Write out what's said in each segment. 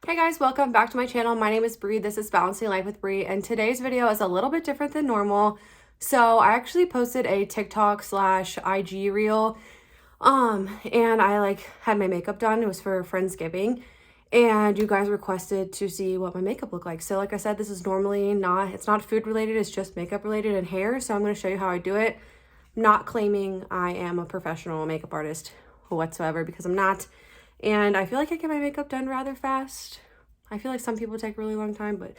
Hey guys, welcome back to my channel. My name is Bree. This is Balancing Life with Bree, and today's video is a little bit different than normal. So I actually posted a TikTok slash IG reel, and I had my makeup done. It was for Friendsgiving, and you guys requested to see what my makeup looked like. So like I said, this is normally it's not food related, it's just makeup related and hair. So I'm going to show you how I do it. I'm not claiming I am a professional makeup artist whatsoever, because I'm not. And I feel like I get my makeup done rather fast. I feel like some people take a really long time, but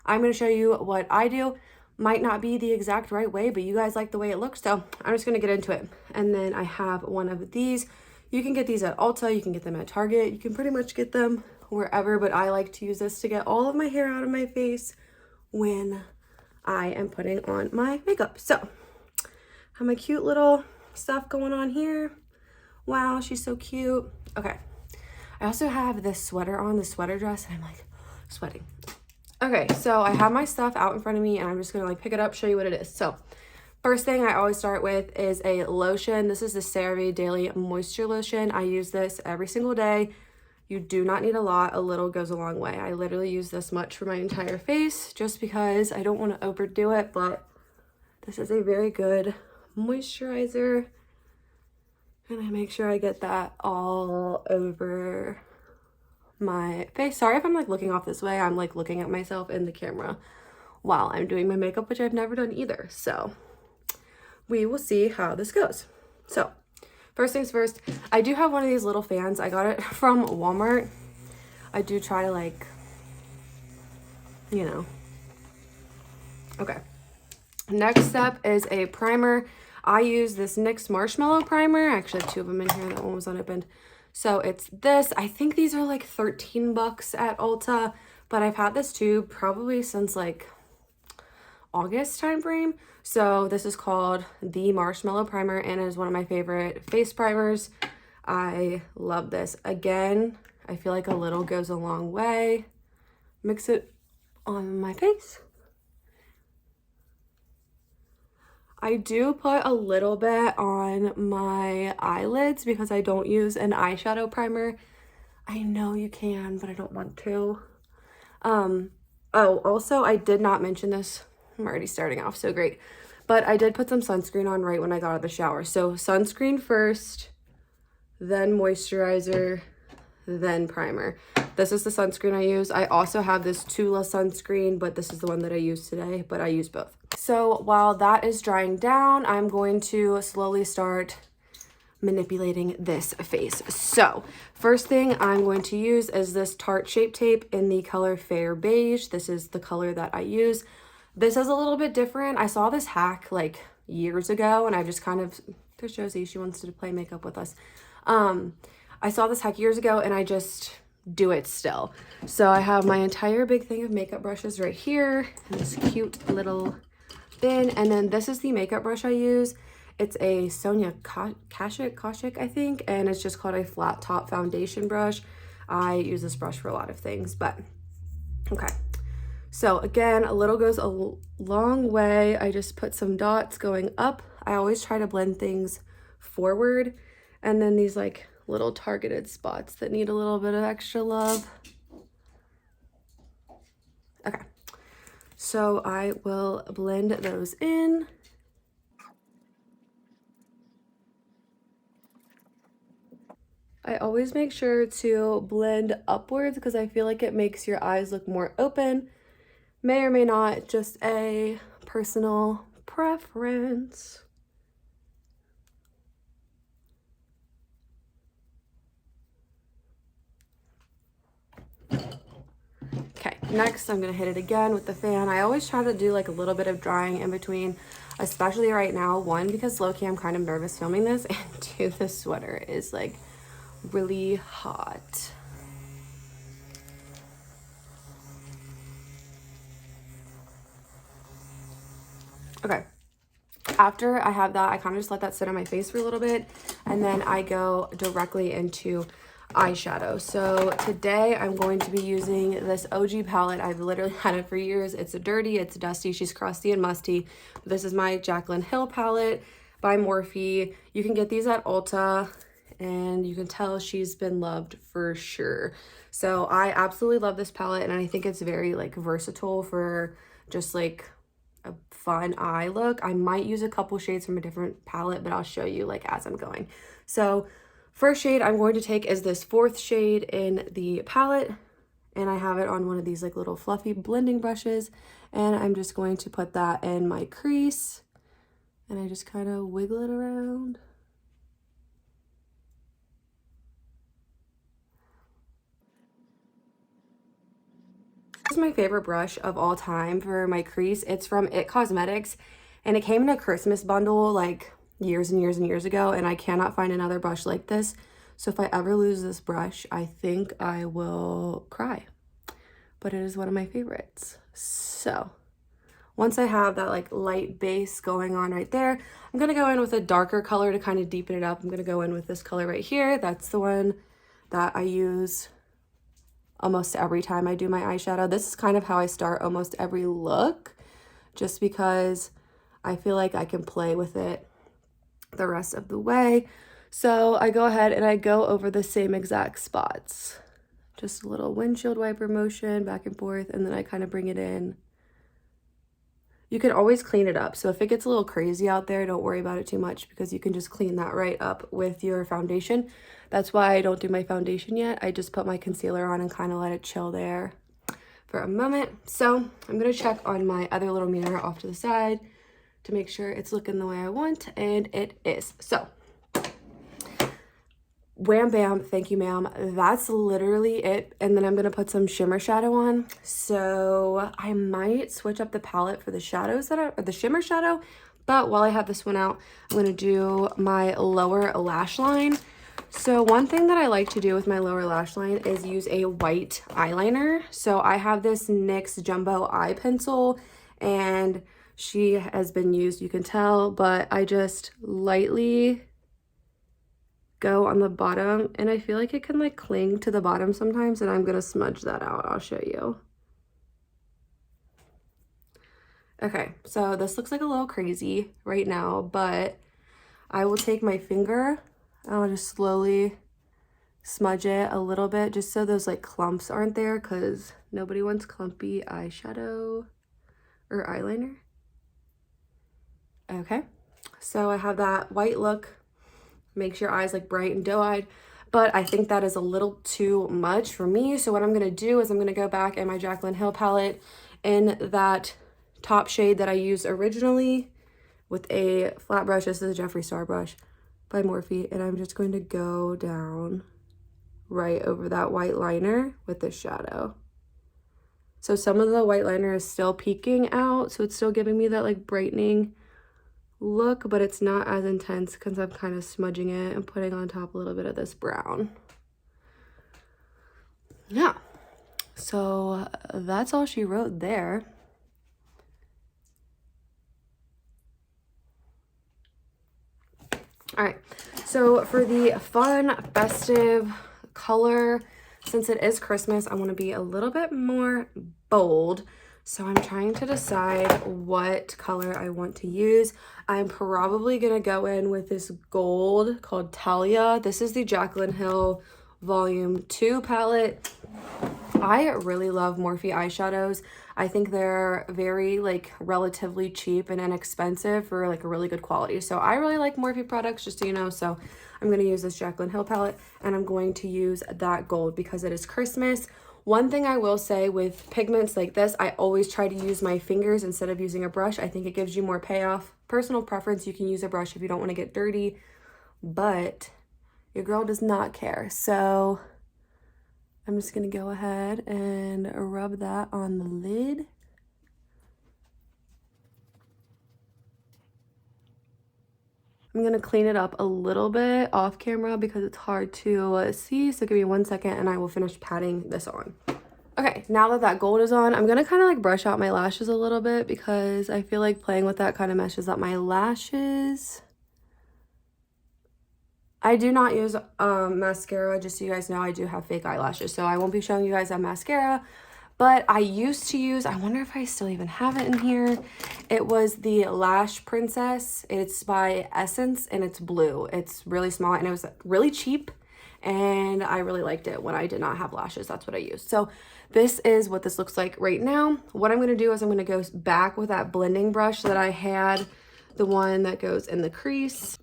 I'm going to show you what I do. Might not be the exact right way, but you guys like the way it looks, so I'm just going to get into it. And then I have one of these. You can get these at Ulta, you can get them at Target, you can pretty much get them wherever, but I like to use this to get all of my hair out of my face when I am putting on my makeup. So I have my cute little stuff going on here. Wow, she's so cute. Okay. I also have this sweater on, the sweater dress, and I'm like sweating. Okay, so I have my stuff out in front of me, and I'm just gonna pick it up, show you what it is. So first thing I always start with is a lotion. This is the CeraVe Daily Moisture Lotion. I use this every single day. You do not need a lot. A little goes a long way. I literally use this much for my entire face just because I don't want to overdo it, but this is a very good moisturizer. And I make sure I get that all over my face. Sorry if I'm looking off this way. I'm looking at myself in the camera while I'm doing my makeup, which I've never done either. So we will see how this goes. So first things first, I do have one of these little fans. I got it from Walmart. I do try to Okay. Next step is a primer. I use this NYX Marshmallow Primer. I actually have two of them in here. That one was unopened. So it's this. I think these are 13 bucks at Ulta, but I've had this tube probably since August time frame. So this is called the Marshmallow Primer, and it is one of my favorite face primers. I love this. Again, I feel like a little goes a long way. Mix it on my face. I do put a little bit on my eyelids because I don't use an eyeshadow primer. I know you can, but I don't want to. Oh, also, I did not mention this. I'm already starting off so great. But I did put some sunscreen on right when I got out of the shower. So sunscreen first, then moisturizer, then primer. This is the sunscreen I use. I also have this Tula sunscreen, but this is the one that I use today, but I use both. So while that is drying down, I'm going to slowly start manipulating this face. So first thing I'm going to use is this Tarte Shape Tape in the color Fair Beige. This is the color that I use. This is a little bit different. I saw this hack years ago, and I just there's Josie, she wants to play makeup with us. I saw this hack years ago, and I just do it still. So I have my entire big thing of makeup brushes right here in this cute little bin, and then this is the makeup brush I use. It's a Sonia Kashuk, I think, and it's just called a flat top foundation brush. I use this brush for a lot of things, but okay. So again, a little goes a long way. I just put some dots going up. I always try to blend things forward, and then these little targeted spots that need a little bit of extra love. Okay, so I will blend those in. I always make sure to blend upwards because I feel like it makes your eyes look more open. May or may not, just a personal preference. Okay, next I'm gonna hit it again with the fan. I always try to do a little bit of drying in between, especially right now. One, because low-key I'm kind of nervous filming this, and two, this sweater is really hot. Okay, after I have that, I kind of just let that sit on my face for a little bit, and then I go directly into eyeshadow. So today I'm going to be using this OG palette. I've literally had it for years. It's dirty, it's dusty, she's crusty and musty. This is my Jaclyn Hill palette by Morphe. You can get these at Ulta, and you can tell she's been loved for sure. So I absolutely love this palette, and I think it's very like versatile for just like a fun eye look. I might use a couple shades from a different palette, but I'll show you like as I'm going. So first shade I'm going to take is this 4th shade in the palette, and I have it on one of these like little fluffy blending brushes, and I'm just going to put that in my crease, and I just kind of wiggle it around. This is my favorite brush of all time for my crease. It's from It Cosmetics, and it came in a Christmas bundle like years and years and years ago, and I cannot find another brush like this. So if I ever lose this brush, I think I will cry. But it is one of my favorites. So once I have that like light base going on right there, I'm gonna go in with a darker color to kind of deepen it up. I'm gonna go in with this color right here. That's the one that I use almost every time I do my eyeshadow. This is kind of how I start almost every look, just because I feel like I can play with it the rest of the way. So I go ahead and I go over the same exact spots. Just a little windshield wiper motion back and forth, and then I kind of bring it in. You can always clean it up. So if it gets a little crazy out there, don't worry about it too much, because you can just clean that right up with your foundation. That's why I don't do my foundation yet. I just put my concealer on and kind of let it chill there for a moment. So I'm gonna check on my other little mirror off to the side to make sure it's looking the way I want, and it is. So wham bam, thank you ma'am, that's literally it. And then I'm gonna put some shimmer shadow on. So I might switch up the palette for the shadows or the shimmer shadow, but while I have this one out, I'm gonna do my lower lash line. So one thing that I like to do with my lower lash line is use a white eyeliner. So I have this NYX Jumbo Eye Pencil, and she has been used, you can tell, but I just lightly go on the bottom, and I feel like it can like cling to the bottom sometimes, and I'm gonna smudge that out. I'll show you. Okay, so this looks like a little crazy right now, but I will take my finger, I'll just slowly smudge it a little bit just so those like clumps aren't there, because nobody wants clumpy eyeshadow or eyeliner. Okay, so I have that white look, makes your eyes like bright and doe-eyed, but I think that is a little too much for me. So what I'm gonna do is I'm gonna go back in my Jaclyn Hill palette in that top shade that I used originally with a flat brush. This is a Jeffree Star brush by Morphe, and I'm just going to go down right over that white liner with this shadow. So some of the white liner is still peeking out, so it's still giving me that like brightening look, but it's not as intense because I'm kind of smudging it and putting on top a little bit of this brown. Yeah, so that's all she wrote there. All right, so for the fun, festive color, since it is Christmas, I want to be a little bit more bold. So I'm trying to decide what color I want to use. I'm probably going to go in with this gold called Talia. This is the Jaclyn Hill Volume 2 palette. I really love Morphe eyeshadows. I think they're very like relatively cheap and inexpensive for like a really good quality. So I really like Morphe products, just so you know. So I'm going to use this Jaclyn Hill palette, and I'm going to use that gold because it is Christmas. One thing I will say with pigments like this, I always try to use my fingers instead of using a brush. I think it gives you more payoff. Personal preference, you can use a brush if you don't want to get dirty, but your girl does not care. So I'm just going to go ahead and rub that on the lid. I'm going to clean it up a little bit off camera because it's hard to see. So give me 1 second and I will finish patting this on. Okay, now that that gold is on, I'm going to kind of like brush out my lashes a little bit because I feel like playing with that kind of meshes up my lashes. I do not use mascara, just so you guys know. I do have fake eyelashes, so I won't be showing you guys that mascara. But I used to use, I wonder if I still even have it in here. It was the Lash Princess. It's by Essence, and it's blue. It's really small, and it was really cheap. and I really liked it when I did not have lashes. That's what I used. So this is what this looks like right now. What I'm going to do is I'm going to go back with that blending brush that I had, the one that goes in the crease.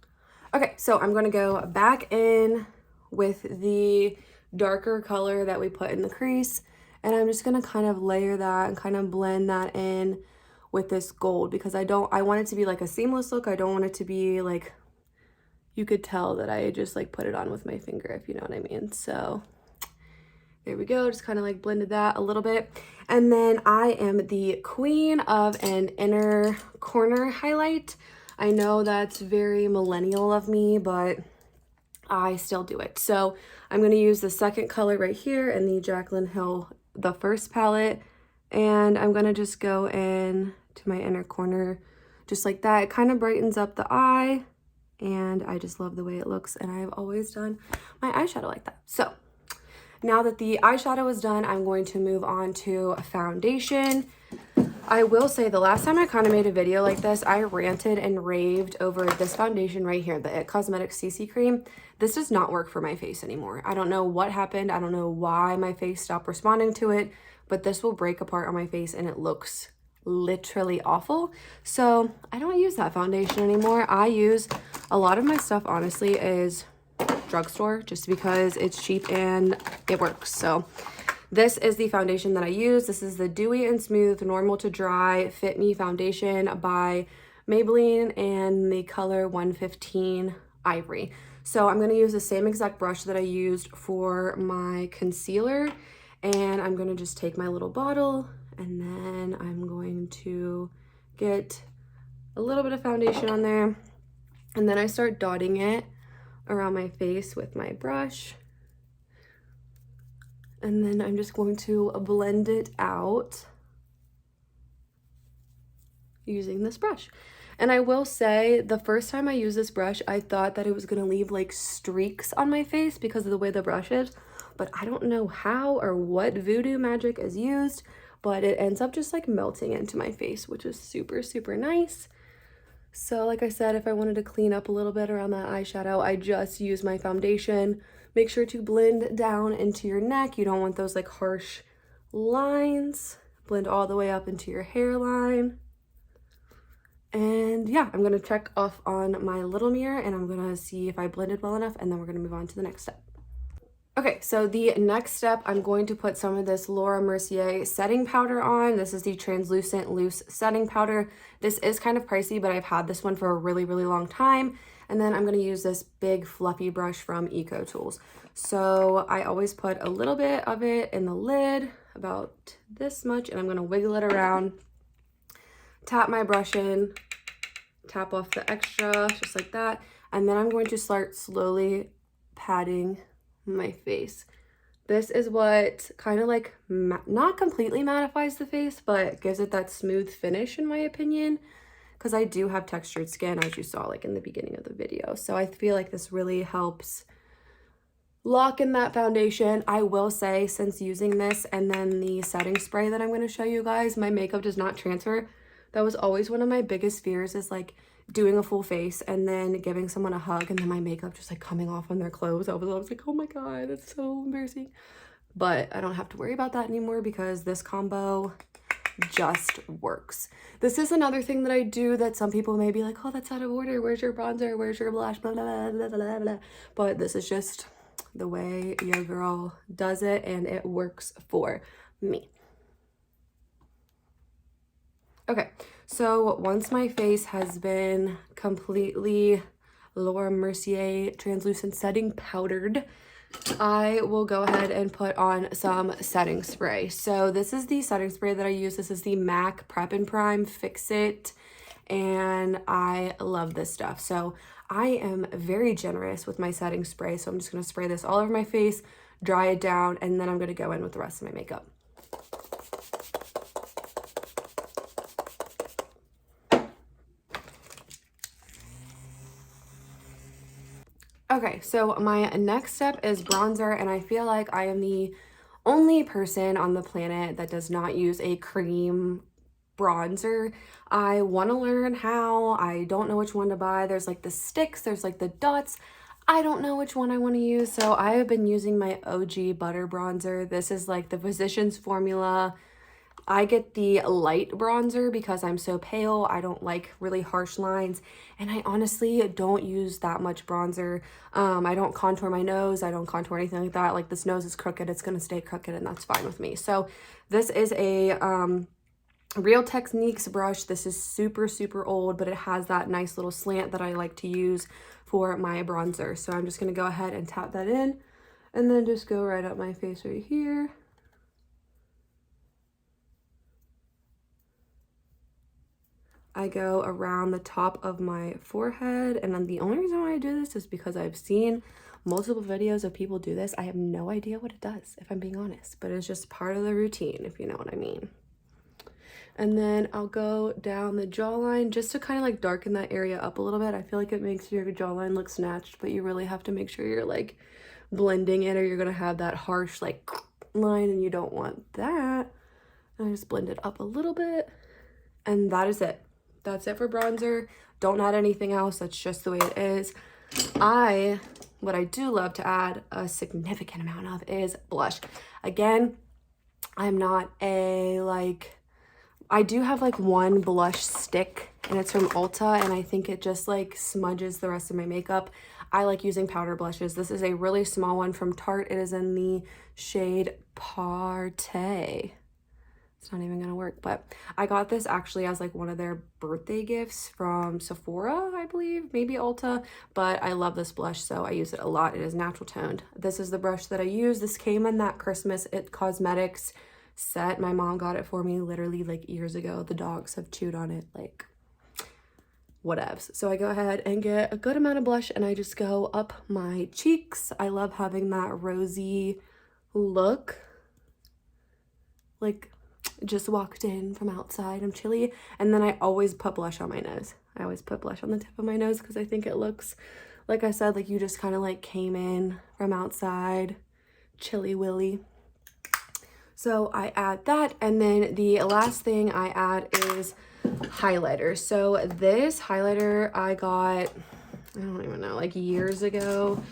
Okay, so I'm going to go back in with the darker color that we put in the crease, and I'm just going to kind of layer that and kind of blend that in with this gold, because I want it to be like a seamless look. I don't want it to be like, you could tell that I just like put it on with my finger, if you know what I mean. So there we go, just kind of like blended that a little bit. And then I am the queen of an inner corner highlight. I know that's very millennial of me, but I still do it. So I'm going to use the second color right here in the Jaclyn Hill, the first palette, and I'm going to just go in to my inner corner just like that. It kind of brightens up the eye, and I just love the way it looks, and I've always done my eyeshadow like that. So now that the eyeshadow is done, I'm going to move on to foundation. I will say the last time I kind of made a video like this, I ranted and raved over this foundation right here, the It Cosmetics CC Cream. This does not work for my face anymore. I don't know what happened. I don't know why my face stopped responding to it, but this will break apart on my face and it looks literally awful. So I don't use that foundation anymore. I use a lot of my stuff, honestly, is drugstore, just because it's cheap and it works. So this is the foundation that I use. This is the Dewy and Smooth Normal to Dry Fit Me Foundation by Maybelline, and the color 115 Ivory. So I'm going to use the same exact brush that I used for my concealer, and I'm going to just take my little bottle, and then I'm going to get a little bit of foundation on there, and then I start dotting it around my face with my brush. And then I'm just going to blend it out using this brush. And I will say, the first time I used this brush, I thought that it was going to leave like streaks on my face because of the way the brush is. But I don't know how or what voodoo magic is used, but it ends up just like melting into my face, which is super, super nice. So like I said, if I wanted to clean up a little bit around that eyeshadow, I just use my foundation. Make sure to blend down into your neck. You don't want those like harsh lines. Blend all the way up into your hairline. And yeah, I'm going to check off on my little mirror, and I'm going to see if I blended well enough, and then we're going to move on to the next step. Okay, so the next step, I'm going to put some of this Laura Mercier setting powder on. This is the translucent loose setting powder. This is kind of pricey, but I've had this one for a really, really long time. And then I'm going to use this big fluffy brush from Eco Tools. So I always put a little bit of it in the lid, about this much, and I'm going to wiggle it around, tap my brush in, tap off the extra, just like that. And then I'm going to start slowly patting my face. This is what kind of like not completely mattifies the face, but gives it that smooth finish in my opinion, because I do have textured skin, as you saw like in the beginning of the video. So I feel like this really helps lock in that foundation. I will say, since using this and then the setting spray that I'm going to show you guys, my makeup does not transfer. That was always one of my biggest fears, is like doing a full face and then giving someone a hug and then my makeup just like coming off on their clothes. I was like, oh my god, that's so embarrassing. But I don't have to worry about that anymore because this combo just works. This is another thing that I do that some people may be like, oh, that's out of order. Where's your bronzer? Where's your blush? Blah, blah, blah, blah, blah. But this is just the way your girl does it, and it works for me. Okay, so once my face has been completely Laura Mercier translucent setting powdered, I will go ahead and put on some setting spray. So this is the setting spray that I use. This is the MAC Prep and Prime Fix It, and I love this stuff. So I am very generous with my setting spray. So I'm just going to spray this all over my face, dry it down, and then I'm going to go in with the rest of my makeup. Okay, so my next step is bronzer, and I feel like I am the only person on the planet that does not use a cream bronzer. I want to learn how. I don't know which one to buy. There's like the sticks, there's like the dots. I don't know which one I want to use. So I have been using my OG butter bronzer. This is like the Physicians Formula. I get the light bronzer because I'm so pale. I don't like really harsh lines, and I honestly don't use that much bronzer. I don't contour my nose. I don't contour anything like that. Like, this nose is crooked. It's going to stay crooked, and that's fine with me. So this is a Real Techniques brush. This is super, super old, but it has that nice little slant that I like to use for my bronzer. So I'm just going to go ahead and tap that in, and then just go right up my face right here. I go around the top of my forehead, and then the only reason why I do this is because I've seen multiple videos of people do this. I have no idea what it does, if I'm being honest, but it's just part of the routine, if you know what I mean. And then I'll go down the jawline just to kind of like darken that area up a little bit. I feel like it makes your jawline look snatched, but you really have to make sure you're like blending it, or you're gonna have that harsh like line, and you don't want that. And I just blend it up a little bit, and that is it. That's it for bronzer. Don't add anything else. That's just the way it is. What I do love to add a significant amount of is blush. Again, I'm not a I do have like one blush stick, and it's from Ulta, and I think it just like smudges the rest of my makeup. I like using powder blushes. This is a really small one from Tarte. It is in the shade Partey. It's not even gonna work, but I got this actually as like one of their birthday gifts from Sephora, I believe, maybe Ulta, but I love this blush, so I use it a lot. It is natural toned. This is the brush that I use. This came in that Christmas It Cosmetics set. My mom got it for me literally like years ago. The dogs have chewed on it, like whatevs. So I go ahead and get a good amount of blush, and I just go up my cheeks. I love having that rosy look, like just walked in from outside. I'm chilly. And then I always put blush on my nose. I always put blush on the tip of my nose because I think it looks, like I said, like you just kind of like came in from outside, chilly willy. So I add that, and then the last thing I add is highlighter. So this highlighter I got, I don't even know, like years ago,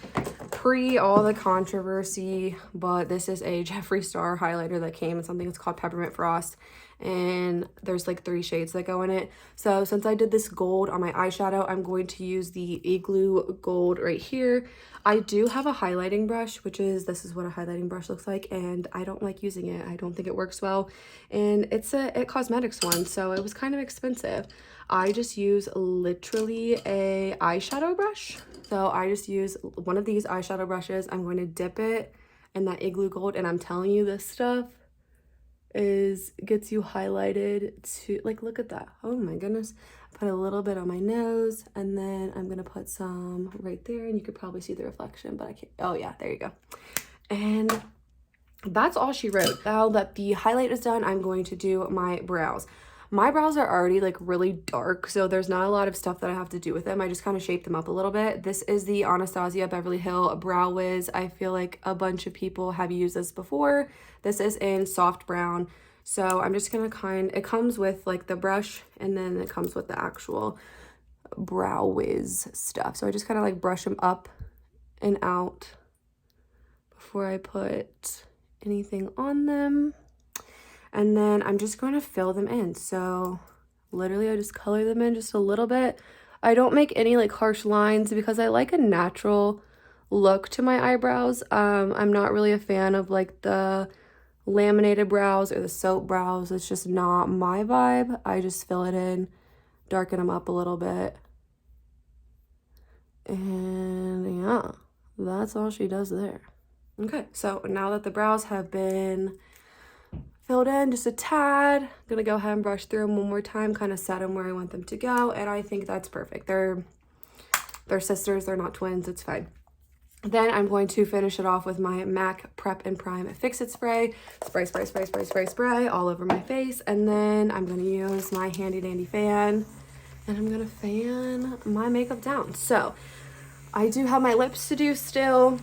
pre all the controversy, but this is a Jeffree Star highlighter that came in something that's called Peppermint Frost, and there's like 3 shades that go in it. So since I did this gold on my eyeshadow, I'm going to use the Igloo Gold right here. I do have a highlighting brush, this is what a highlighting brush looks like, and I don't like using it. I don't think it works well, and it's a It Cosmetics one, so it was kind of expensive. I just use literally a eyeshadow brush. So I just use one of these eyeshadow brushes. I'm going to dip it in that Igloo Gold, and I'm telling you, this stuff gets you highlighted to, like, look at that. Oh my goodness. Put a little bit on my nose, and then I'm gonna put some right there, and you could probably see the reflection, but I can't. Oh yeah, there you go. And that's all she wrote. Now that the highlight is done, I'm going to do my brows. My brows are already like really dark, so there's not a lot of stuff that I have to do with them. I just kind of shape them up a little bit. This is the Anastasia Beverly Hill Brow Wiz. I feel like a bunch of people have used this before. This is in soft brown. So I'm just gonna it comes with like the brush, and then it comes with the actual Brow Wiz stuff. So I just kind of like brush them up and out before I put anything on them. And then I'm just going to fill them in. So literally I just color them in just a little bit. I don't make any like harsh lines because I like a natural look to my eyebrows. I'm not really a fan of like the laminated brows or the soap brows. It's just not my vibe. I just fill it in, darken them up a little bit. And yeah, that's all she does there. Okay, so now that the brows have been filled in just a tad, I'm gonna go ahead and brush through them one more time, kind of set them where I want them to go, and I think that's perfect. They're sisters, they're not twins, it's fine. Then I'm going to finish it off with my MAC Prep and Prime Fix It Spray. Spray all over my face, and then I'm gonna use my handy dandy fan, and I'm gonna fan my makeup down. So I do have my lips to do still,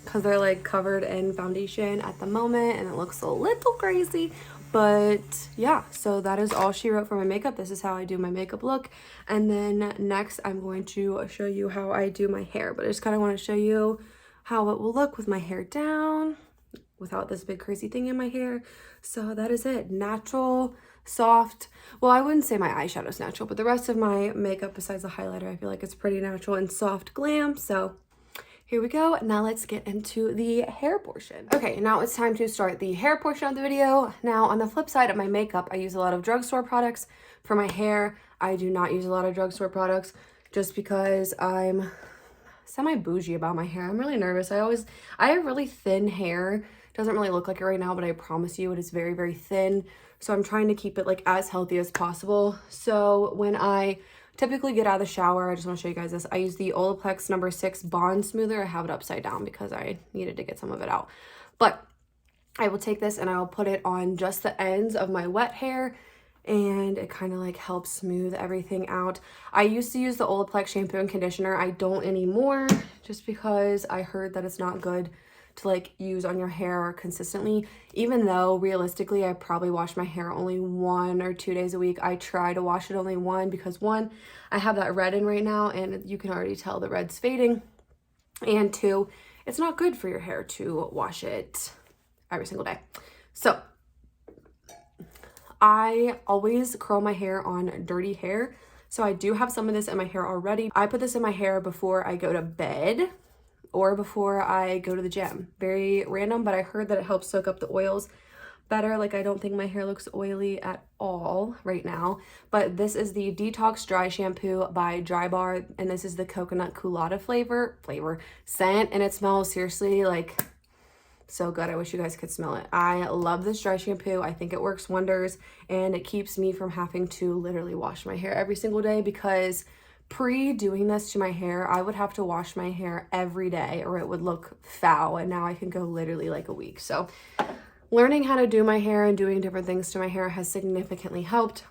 because they're like covered in foundation at the moment, and it looks a little crazy, But yeah, so that is all she wrote for my makeup. This is how I do my makeup look. And then next I'm going to show you how I do my hair. But I just kind of want to show you how it will look with my hair down without this big crazy thing in my hair. So that is it. Natural, soft. Well, I wouldn't say my eyeshadow is natural, but the rest of my makeup besides the highlighter, I feel like it's pretty natural and soft glam. So here we go. Now let's get into the hair portion. Okay, now it's time to start the hair portion of the video. Now on the flip side of my makeup, I use a lot of drugstore products. For my hair, I do not use a lot of drugstore products just because I'm semi-bougie about my hair. I'm really nervous. I have really thin hair. Doesn't really look like it right now, but I promise you it is very, very thin. So I'm trying to keep it like as healthy as possible. So when I typically get out of the shower, I just want to show you guys this. I use the Olaplex number 6 Bond Smoother. I have it upside down because I needed to get some of it out. But I will take this and I will put it on just the ends of my wet hair, and it kind of like helps smooth everything out. I used to use the Olaplex shampoo and conditioner. I don't anymore just because I heard that it's not good to like use on your hair consistently, even though realistically I probably wash my hair only 1 or 2 days a week. I try to wash it only one because one, I have that red in right now and you can already tell the red's fading, and two, it's not good for your hair to wash it every single day. So I always curl my hair on dirty hair. So I do have some of this in my hair already. I put this in my hair before I go to bed or before I go to the gym. Very random, but I heard that it helps soak up the oils better. Like, I don't think my hair looks oily at all right now, but this is the Detox Dry Shampoo by Dry Bar, and this is the coconut culotta flavor scent, and it smells seriously like so good. I wish you guys could smell it. I love this dry shampoo. I think it works wonders, and it keeps me from having to literally wash my hair every single day, because pre-doing this to my hair, I would have to wash my hair every day or it would look foul, and now I can go literally like a week. So learning how to do my hair and doing different things to my hair has significantly helped.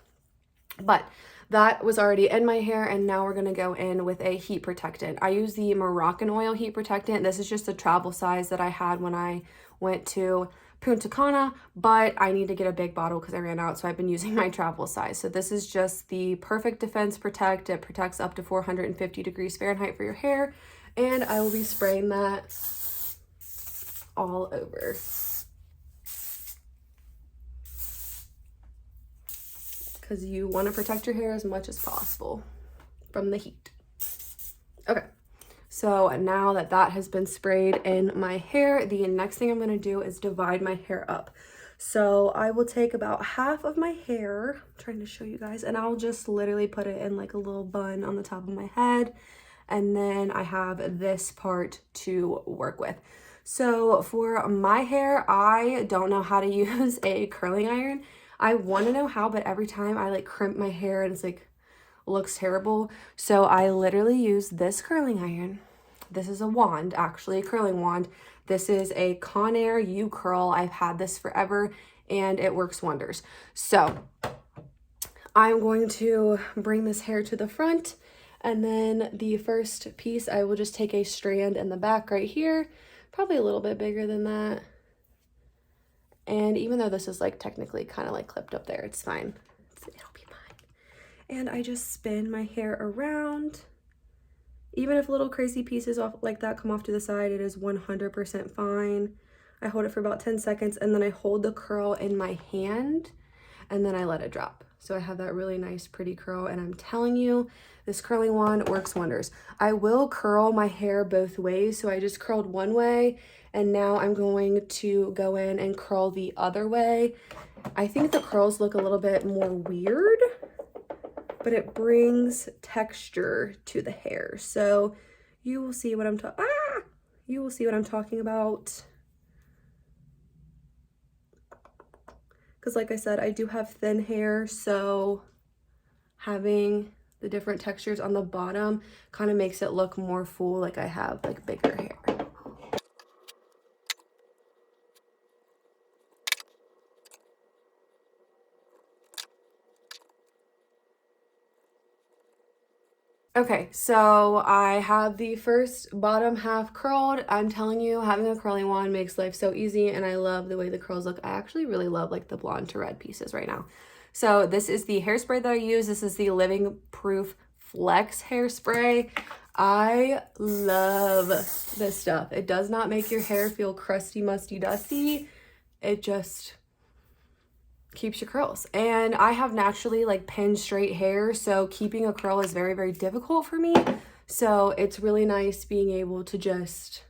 But that was already in my hair, and now we're gonna go in with a heat protectant. I use the Moroccan oil heat protectant. This is just a travel size that I had when I went to Punta Cana, but I need to get a big bottle because I ran out, so I've been using my travel size. So this is just the Perfect Defense Protect. It protects up to 450 degrees Fahrenheit for your hair, and I will be spraying that all over. Because you want to protect your hair as much as possible from the heat. Okay, so now that that has been sprayed in my hair, the next thing I'm going to do is divide my hair up. So I will take about half of my hair, I'm trying to show you guys, and I'll just literally put it in like a little bun on the top of my head. And then I have this part to work with. So for my hair, I don't know how to use a curling iron. I want to know how, but every time I like crimp my hair and it's like looks terrible. So I literally use this curling iron. This is a wand, actually a curling wand. This is a Conair U Curl. I've had this forever and it works wonders. So I'm going to bring this hair to the front, and then the first piece, I will just take a strand in the back right here, probably a little bit bigger than that. And even though this is like technically kind of like clipped up there, it's fine. It'll be fine. And I just spin my hair around. Even if little crazy pieces off like that come off to the side, it is 100% fine. I hold it for about 10 seconds and then I hold the curl in my hand and then I let it drop. So I have that really nice pretty curl, and I'm telling you, this curling wand works wonders. I will curl my hair both ways. So I just curled one way, and now I'm going to go in and curl the other way. I think the curls look a little bit more weird, but it brings texture to the hair. So you will see what I'm talking about. Because like I said, I do have thin hair, so having the different textures on the bottom kind of makes it look more full, like I have like bigger hair. Okay, so I have the first bottom half curled. I'm telling you, having a curling wand makes life so easy, and I love the way the curls look. I actually really love like the blonde to red pieces right now. So this is the hairspray that I use. This is the Living Proof Flex hairspray. I love this stuff. It does not make your hair feel crusty, musty, dusty. It just keeps your curls. And I have naturally like pin straight hair, so keeping a curl is very, very difficult for me. So it's really nice being able to just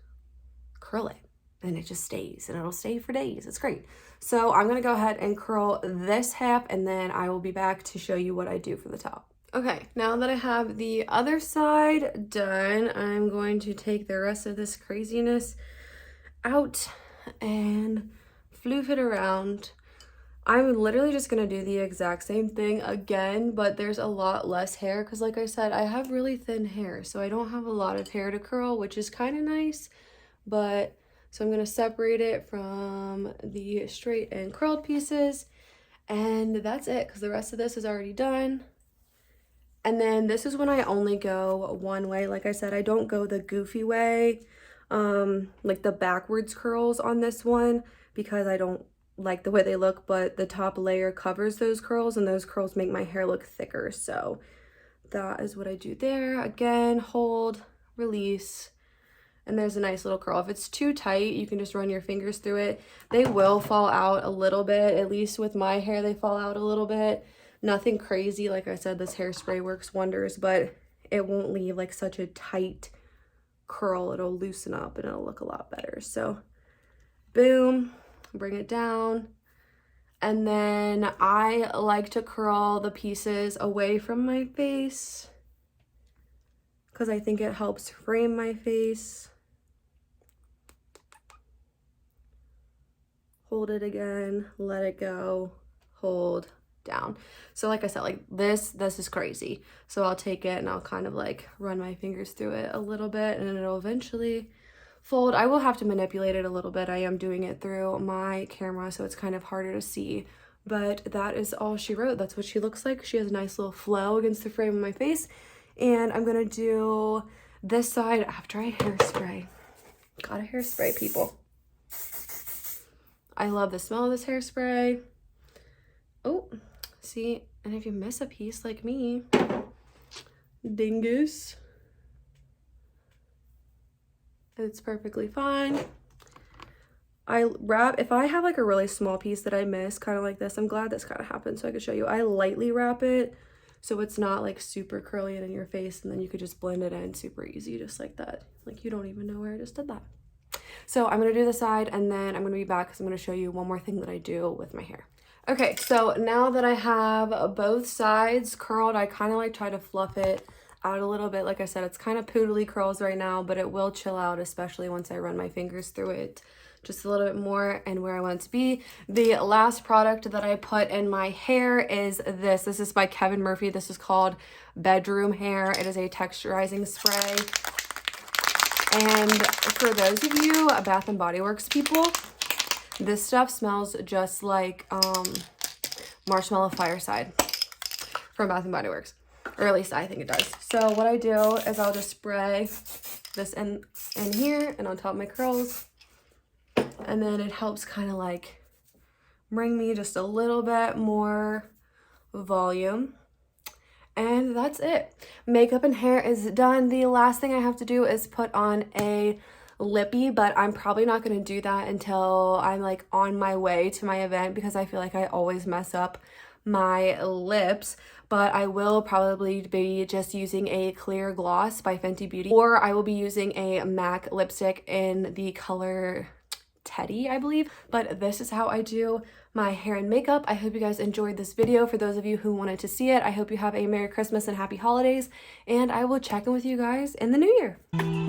curl it and it just stays, and it'll stay for days. It's great. So I'm gonna go ahead and curl this half, and then I will be back to show you what I do for the top. Okay, now that I have the other side done, I'm going to take the rest of this craziness out and floof it around. I'm literally just going to do the exact same thing again, but there's a lot less hair because like I said, I have really thin hair, so I don't have a lot of hair to curl, which is kind of nice. But so I'm going to separate it from the straight and curled pieces, and that's it because the rest of this is already done. And then this is when I only go one way. Like I said, I don't go the goofy way, like the backwards curls on this one, because I don't like the way they look, but the top layer covers those curls, and those curls make my hair look thicker. So that is what I do there. Again, hold, release, and there's a nice little curl. If it's too tight, you can just run your fingers through it. They will fall out a little bit. At least with my hair, they fall out a little bit. Nothing crazy. Like I said, this hairspray works wonders, but it won't leave like such a tight curl. It'll loosen up and it'll look a lot better. So boom, bring it down. And then I like to curl the pieces away from my face because I think it helps frame my face. Hold it again, let it go, hold, down. So like I said, like this is crazy. So I'll take it and I'll kind of like run my fingers through it a little bit, and it'll eventually fold. I will have to manipulate it a little bit. I am doing it through my camera, so it's kind of harder to see, but that is all she wrote. That's what she looks like. She has a nice little flow against the frame of my face. And I'm gonna do this side after I hairspray. Gotta hairspray, people. I love the smell of this hairspray. Oh, see, and if you miss a piece like me, dingus, it's perfectly fine. I wrap, if I have like a really small piece that I miss, kind of like this, I'm glad this kind of happened so I could show you. I lightly wrap it so it's not like super curly and in your face, and then you could just blend it in super easy, just like that. Like you don't even know where I just did that. So I'm gonna do the side, and then I'm gonna be back because I'm gonna show you one more thing that I do with my hair. Okay, so now that I have both sides curled, I kind of like try to fluff it out a little bit. Like I said, it's kind of poodly curls right now, but it will chill out, especially once I run my fingers through it just a little bit more and where I want it to be. The last product that I put in my hair is this. This is by Kevin Murphy. This is called Bedroom Hair. It is a texturizing spray. And for those of you Bath and Body Works people, this stuff smells just like Marshmallow Fireside from Bath and Body Works, or at least I think it does. So what I do is I'll just spray this in here and on top of my curls, and then it helps kind of like bring me just a little bit more volume. And that's it. Makeup and hair is done. The last thing I have to do is put on a lippy, but I'm probably not going to do that until I'm like on my way to my event, because I feel like I always mess up my lips. But I will probably be just using a clear gloss by Fenty Beauty, or I will be using a MAC lipstick in the color Teddy, I believe. But this is how I do my hair and makeup. I hope you guys enjoyed this video. For those of you who wanted to see it, I hope you have a Merry Christmas and Happy Holidays, and I will check in with you guys in the new year.